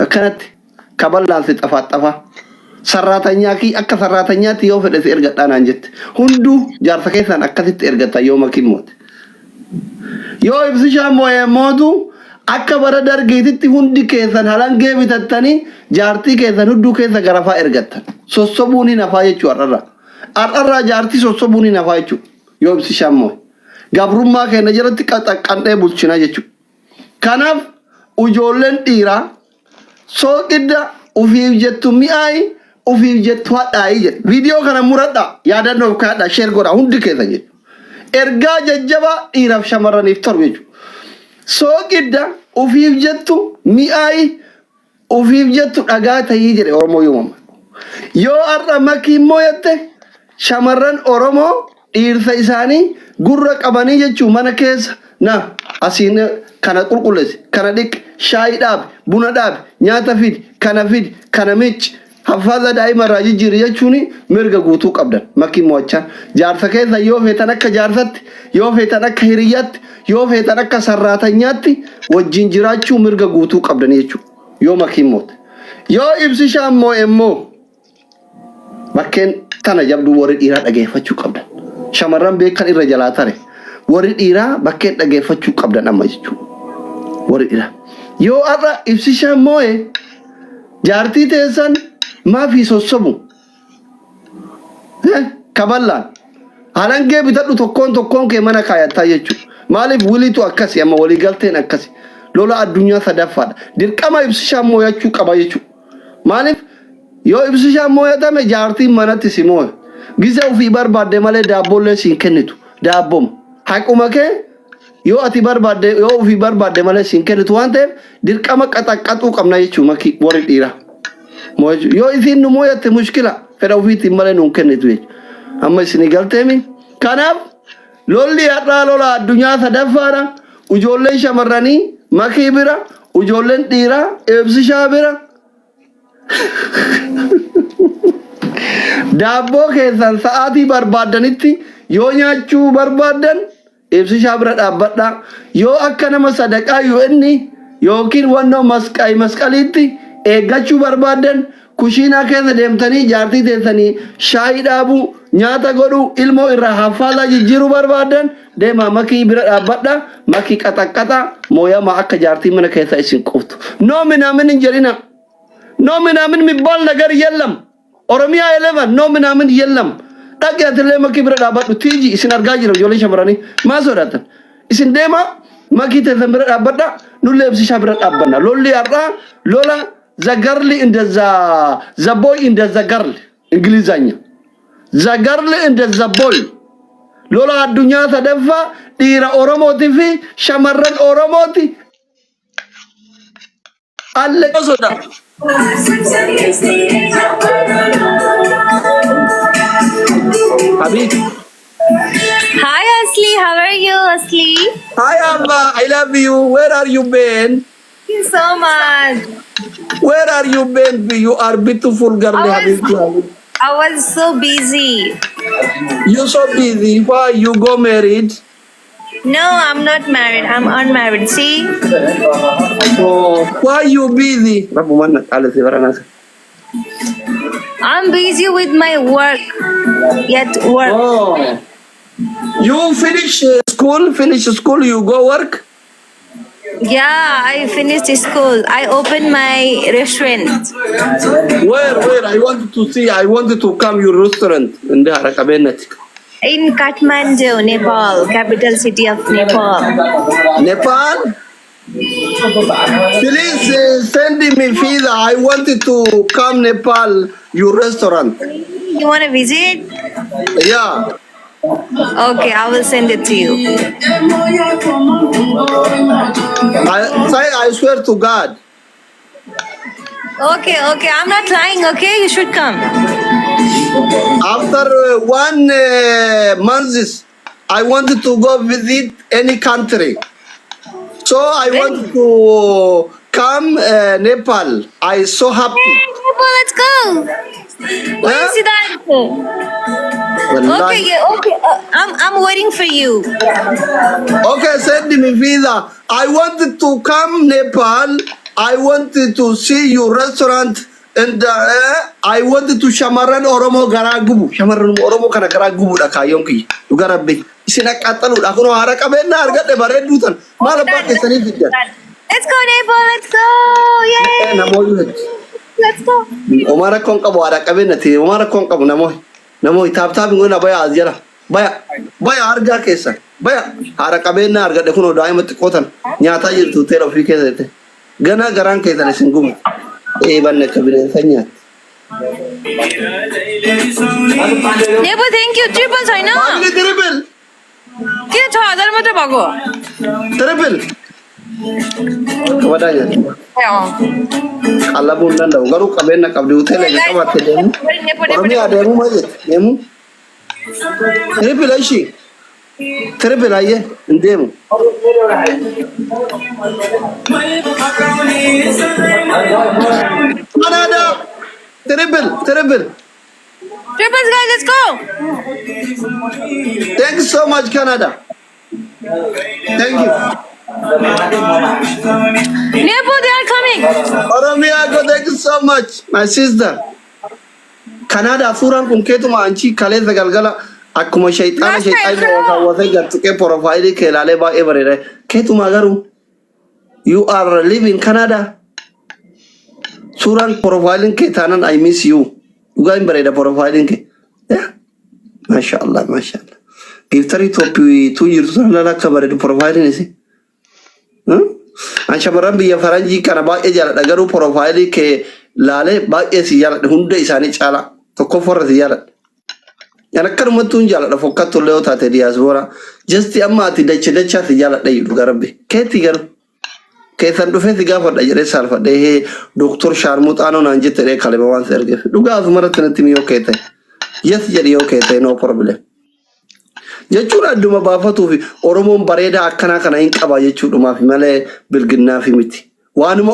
أكنت كبلان ستفا سراتنياكي أكا سراتنياتي يو فدس إرغت أنا نجت هندو جارتا كيسان أكا إرغتا يوم كيموت يو إبسشا موية موتو أكا بردار جيتي هندي كيسان هلان جيبي تتاني جارتي كيسان هندو كيسان غرفا إرغتا سوصبوني نفايچو أرارا جارتي سوصبوني نفايچو يو إبسشا موية غبرما كينا جرتي كانتي بلچنا جيچو كاناف ujoolleen dhiiraa sooqidda ufiif jettu mi'aayi ufiif jettu hadhaayi jedhe viidiyoo kana muradha yaadannoof kaadha sheer godha hundi keessa jedhu ergaa jajjaba dhiiraaf shamarraniif torba jechuudha sooqidda ufiif jettu mi'aayi ufiif jettu dhagaa ta'ii jedhe oromoo yoomama yoo har'a makii immoo jette shamarran oromoo dhiirsa isaanii gurra qabanii jechuu mana keessa na asiin kana qulqulleessi kana dhiq shaayii dhaab buna dhaab nyaata fidi kana miic hafaza daa'ima irraa jijjiiri jechuun mirga guutuu qabdan makii mo'achaan jaarsa keessa yoo feetan akka jaarsatti yoo feetan akka hiriyyaatti yoo feetan akka sarraatanyaatti wajjin jiraachuu mirga guutuu qabdan jechuudha yoo makii moote yoo ibsishaan moo'e immoo bakkeen tana jabduu warri dhiiraa dhageeffachuu qabdan shamarran beekan irra jalaa tare warri dhiiraa bakkeen dhageeffachuu qabdan amma jechuudha warri dhiiraa yoo har'a ibsishaan moo'e jaartii teessan maafi sossobu kaballaan halangee bitadhu tokkoon kee mana kaayattaa jechuudha maaliif wiliitu akkasi amma walii galteen akkasi lola addunyaa sadaffaadha dirqama ibsishaan moo'achuu qaba jechuudha maaliif yoo ibsishaan moo'atame jaartiin manatti si moo'e gisa ofii barbaadde malee daabboollee siin kennitu daabboma haquma kee yoo ati barbaadde yoo ofii barbaadde malee siin kennitu waan ta'eef dirqama qaxaqqaxuu qabna jechuudha makii warri dhiiraa yoo isin nu moo'atte mushkila fedha ofiitiin malee nuun kennitu jechuudha amma isinii galteemi kanaaf lolli har'aa lola addunyaa sadaffaadha ujoolleen shamarranii makii bira ujoolleen dhiiraa ibsishaa bira daabboo keessan sa'aatii barbaadanitti yoo nyaachuu barbaadan ibsishaa bira dhaabbadha yoo akka nama sadaqaa yu'enni yookiin wannoo masqaliitti eeggachuu barbaadan kushiinaa keessa deemtanii jaartii teessanii shaayii dhaabuu nyaata godhuu ilmoo irraa haffaalaa jijjiiruu barbaadan deemaa makii bira dhaabbadha makii qaxaqqaxa mooyamaa akka jaartii mana keessa isin quftu noo minaamin hin jedhina noo minaamin mibbaal nagar yellam oromiyaa 11 noo minaamin yellam dhaqi atillee makii bira dhaabbadhu tiiji isin argaa jira ijoollee shamarranii maa sodaatan isin deema makii teessan bira dhaabbadha nullee ibsishaa bira dhaabbanna lolli har'aa lola zagarli the boy in the girl ingilizanya zagarli in the boy lola addunyaa sadaffaa dhiira oromooti fi shamarran oromooti alle soda Habibi. Hi Asli, how are you Asli? Hi Amma, I love you. Where are you been? Thank you so much. Where are you been? You are beautiful girl, Habibi. I was so busy. You so busy. Why you go married? No, I'm not married. I'm unmarried. See? Oh, why you busy? I'm busy with my work. Yet work. Oh. You finish school, you go work? Yeah, I finished school. I opened my restaurant. Where? I wanted to see. I wanted to come your restaurant in the Harakabenet. In Kathmandu, Nepal, capital city of Nepal. Nepal? Please send me visa. I wanted to come Nepal, your restaurant. You want to visit? Yeah. Okay, I will send it to you. I swear to God. Okay, I'm not lying, okay? You should come. After 1 month, I wanted to go visit any country. So I want to come Nepal. I so happy. Nepal, let's go. Where is that? Okay, yeah, okay. I'm waiting for you. Okay, send me visa. I wanted to come Nepal I wanted to see your restaurant and I wanted to Shamaran Oromo Garagubu. Shamaran Oromo Kanagaragubu Kayonki. You got a big Sinakatalu, Akuno Harakabena, got the Baret Luton. Malabat is an idiot. Let's go, neighbor. Let's go. Yay. Let's go. Omara Konkabara Cabinati, Omara Konkab Namoy. Namoy tapping on a Baya Azera. Baya Arga Kesa. Baya Harakabena, got the Kuno diamond cotton. Nyata to tell of Rikete. Gana Garanke than a single. Even a cabinet. Neighbor, thank you. Triple sign up. Triple. Get 1000 mata bago. Triple. Kepadanya. Allah pun dah garu kabena kabdi hotel lagi kabat demu. Orangnya ada demu aja, demu. Triple aja. Triple aja, demu. Canada. Triple. Triples guys, let's go. Thank you so much, Canada. Thank you. Nepo, they are coming. Oromia, thank you so much, my sister. Canada, Furan Kunketu Manchi, Kale the Galgala, Akuma Shaitana, Shaitana was a got to get profile Kelaleba every day. Ketu Magaru, you are living in Canada. Suran profiling Ketanan, I miss you. You got in the profiling. Yeah, mashallah. Give 2 years to cover the profiling, is it? Anshamaran biya faranji kana ba ejala dagaru profile ke lale ba esi yala hunde isani chala to kofor ziyara yana kar mutun jala da fokato leota te diaspora just amma ti dace ti jala dai dugarbe ke tigar ke san do fe tiga fa da jere salfa de he doctor Sharmut ano nanje tere kale ba wan serge duga azmara tanatimi okay te yes jeri okay te no problem jechuudha duma baafatu fi Oromoon bareeda akkana kana hin qaba jechuudha maafi malee bilginnaa fi miti waanuma